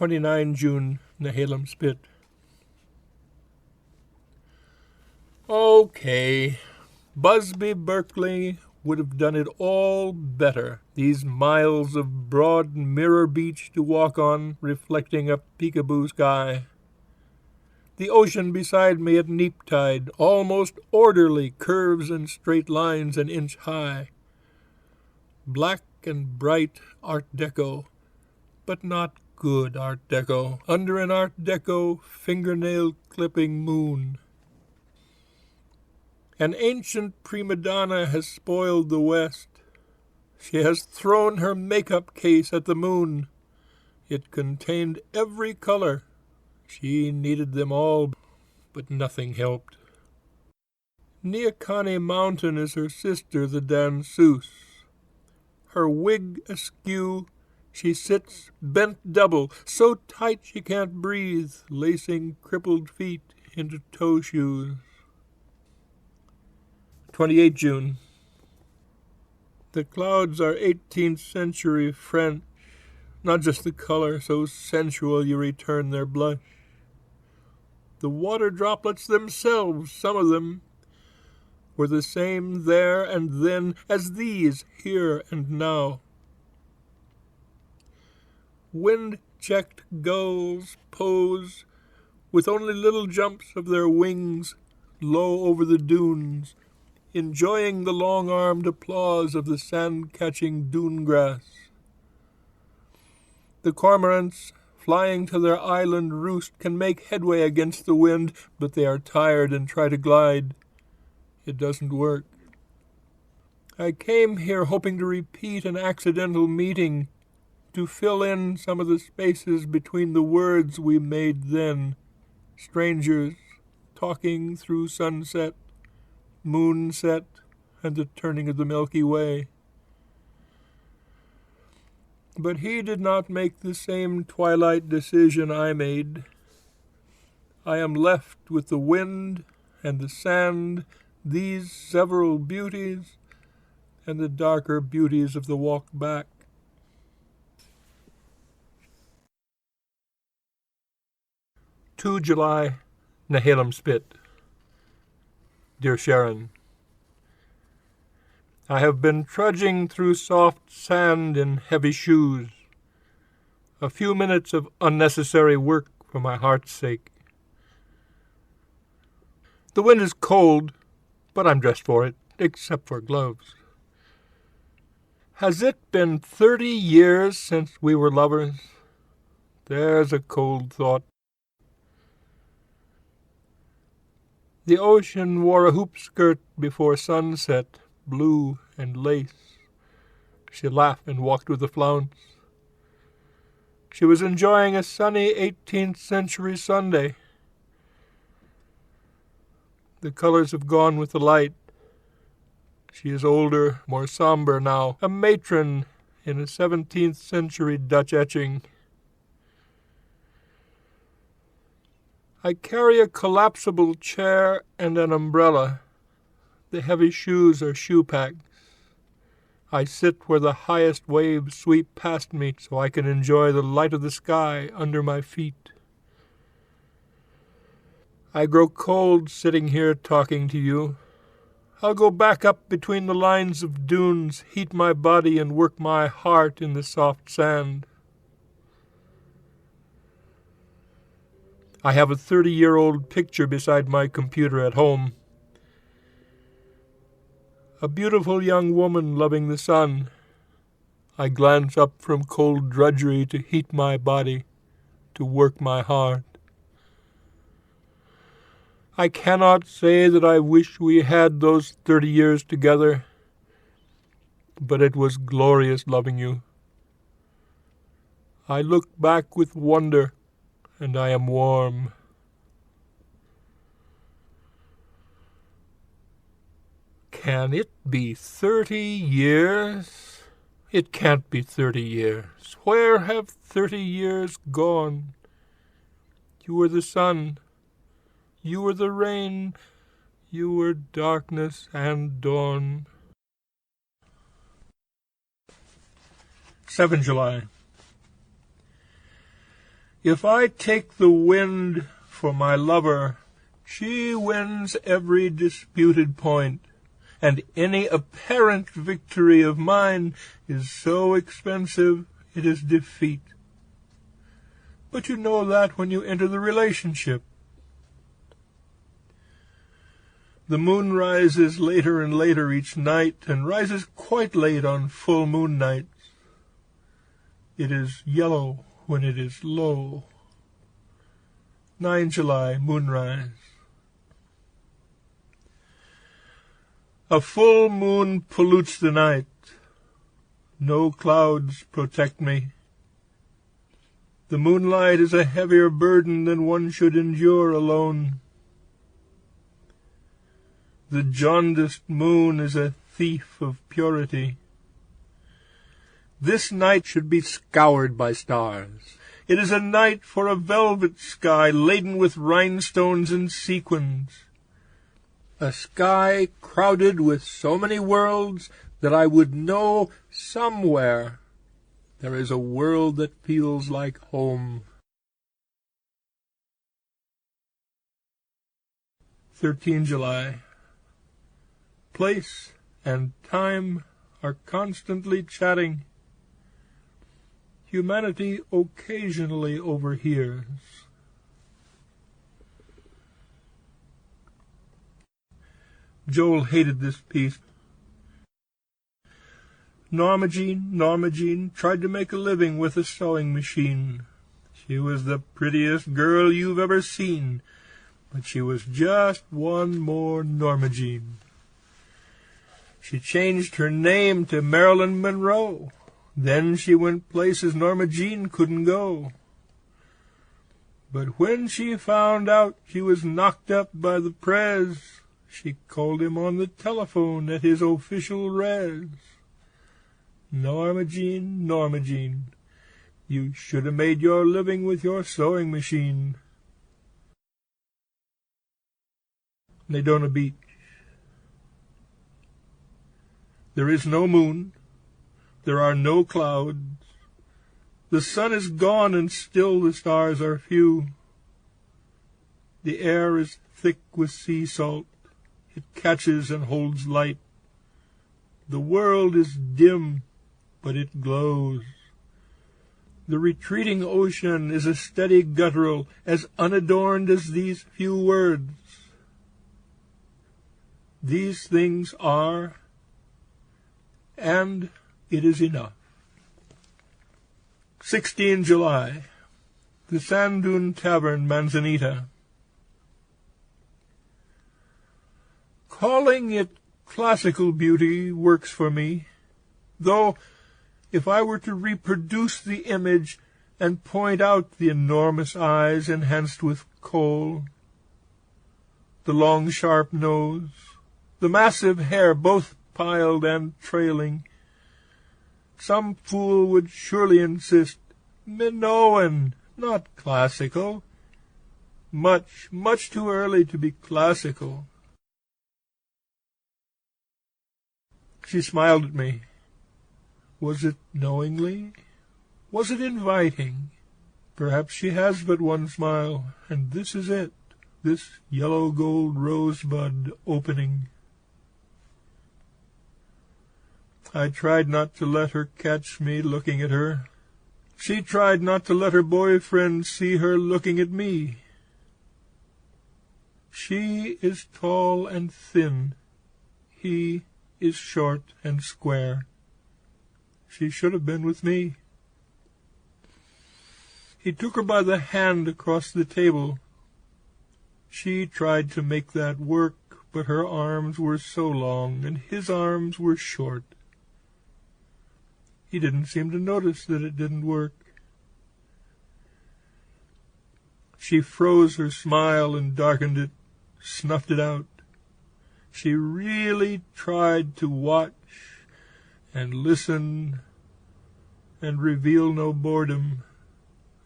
29 June, Nehalem Spit. Okay, Busby Berkeley would have done it all better. These miles of broad mirror beach to walk on, reflecting a peekaboo sky. The ocean beside me at neap tide, almost orderly, curves and straight lines an inch high. Black and bright Art Deco, but not good Art Deco, under an Art Deco fingernail-clipping moon. An ancient prima donna has spoiled the West. She has thrown her makeup case at the moon. It contained every color. She needed them all, but nothing helped. Neocani Mountain is her sister, the danseuse. Her wig askew, she sits bent double, so tight she can't breathe, lacing crippled feet into toe shoes. 28 June. The clouds are 18th century French, not just the color, so sensual you return their blush. The water droplets themselves, some of them, were the same there and then as these here and now. Wind-checked gulls pose with only little jumps of their wings low over the dunes, enjoying the long-armed applause of the sand-catching dune grass. The cormorants, flying to their island roost, can make headway against the wind, but they are tired and try to glide. It doesn't work. I came here hoping to repeat an accidental meeting, to fill in some of the spaces between the words we made then, strangers talking through sunset, moonset, and the turning of the Milky Way. But he did not make the same twilight decision I made. I am left with the wind and the sand, these several beauties, and the darker beauties of the walk back. July, Nehalem Spit. Dear Sharon, I have been trudging through soft sand in heavy shoes. A few minutes of unnecessary work for my heart's sake. The wind is cold, but I'm dressed for it, except for gloves. Has it been 30 years since we were lovers? There's a cold thought. The ocean wore a hoop skirt before sunset, blue and lace. She laughed and walked with a flounce. She was enjoying a sunny 18th century Sunday. The colors have gone with the light. She is older, more somber now, a matron in a 17th century Dutch etching. I carry a collapsible chair and an umbrella. The heavy shoes are shoe packs. I sit where the highest waves sweep past me so I can enjoy the light of the sky under my feet. I grow cold sitting here talking to you. I'll go back up between the lines of dunes, heat my body and work my heart in the soft sand. I have a 30-year-old picture beside my computer at home. A beautiful young woman loving the sun. I glance up from cold drudgery to heat my body, to work my heart. I cannot say that I wish we had those 30 years together, but it was glorious loving you. I look back with wonder, and I am warm. Can it be 30 years? It can't be 30 years. Where have 30 years gone? You were the sun. You were the rain. You were darkness and dawn. 7 July. If I take the wind for my lover, she wins every disputed point, and any apparent victory of mine is so expensive it is defeat. But you know that when you enter the relationship. The moon rises later and later each night, and rises quite late on full moon nights. It is yellow when it is low. 9 July, moonrise. A full moon pollutes the night. No clouds protect me. The moonlight is a heavier burden than one should endure alone. The jaundiced moon is a thief of purity. This night should be scoured by stars. It is a night for a velvet sky laden with rhinestones and sequins. A sky crowded with so many worlds that I would know somewhere there is a world that feels like home. 13 July. Place and time are constantly chatting. Humanity occasionally overhears. Joel hated this piece. Norma Jean tried to make a living with a sewing machine. She was the prettiest girl you've ever seen, but she was just one more Norma Jean. She changed her name to Marilyn Monroe. Then she went places Norma Jean couldn't go. But when she found out she was knocked up by the Prez, she called him on the telephone at his official res. Norma Jean, you should have made your living with your sewing machine. Nadona Beach. There is no moon. There are no clouds. The sun is gone, and still the stars are few. The air is thick with sea salt. It catches and holds light. The world is dim, but it glows. The retreating ocean is a steady guttural, as unadorned as these few words. These things are, and it is enough. 16 July. The Sand Dune Tavern, Manzanita. Calling it classical beauty works for me, though if I were to reproduce the image and point out the enormous eyes enhanced with kohl, the long sharp nose, the massive hair both piled and trailing, some fool would surely insist, Minoan, not classical. Much, much too early to be classical. She smiled at me. Was it knowingly? Was it inviting? Perhaps she has but one smile, and this is it, this yellow gold rosebud opening. I tried not to let her catch me looking at her. She tried not to let her boyfriend see her looking at me. She is tall and thin. He is short and square. She should have been with me. He took her by the hand across the table. She tried to make that work, but her arms were so long, and his arms were short. He didn't seem to notice that it didn't work. She froze her smile and darkened it, snuffed it out. She really tried to watch and listen and reveal no boredom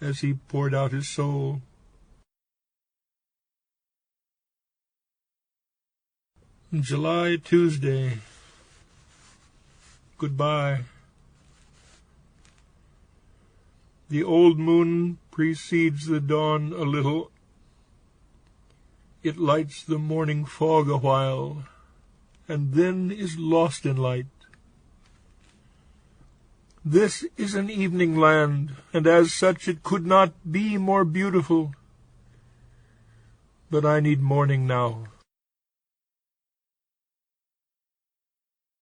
as he poured out his soul. July, Tuesday. Goodbye. The old moon precedes the dawn a little. It lights the morning fog a while, and then is lost in light. This is an evening land, and as such it could not be more beautiful. But I need morning now.